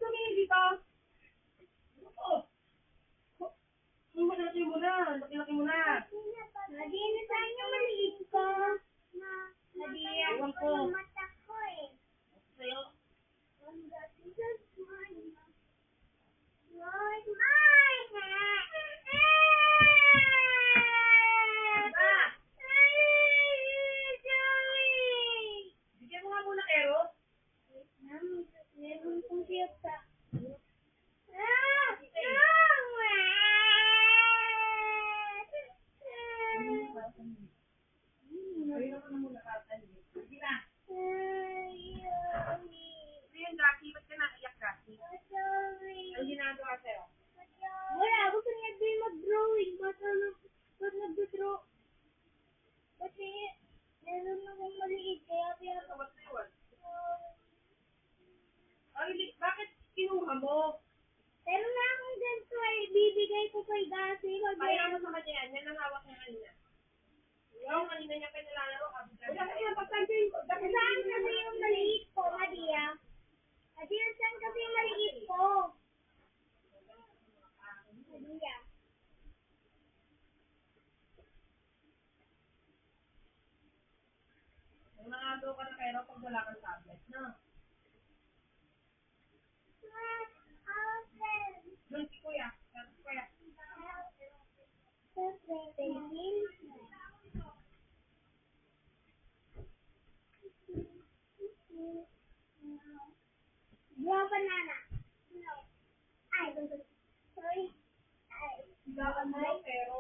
tumingin dito. Oo. Laki mo na. Laki mo na. Nadia, nasaan yung maliit ko? Nadia, Ewan ko. yung mata ko eh. Sa'yo. Lord, my Bigyan mo nga muna, Ero. meron kong tiyata. Ayun ako na muna, Tatan. Sige na. Ayun, Jackie. Ba't ka naiyak, Jackie? Ang ginagawa sa'yo? Wala, gusto niya din mag-drawing. Ba't nag-draw? Kasi meron akong maliit kaya Ano, what's the one? Ay, bakit kinuha mo? pero na akong ganito ay bibigay ko kay Dasi. Kaya mo sa kanya yan. Yan ang hawak niya kanina. Yung kanina niya pinalalaro. Saan kasi yung maliit ko, Madia? Madia, saan kasi yung maliit ko? Madia. Nakagaw ka na kayo pag wala kang tablet, no? Doon si Kuya. Kuya. Draw banana. No. Ay, sorry. Ay. Saan mo, pero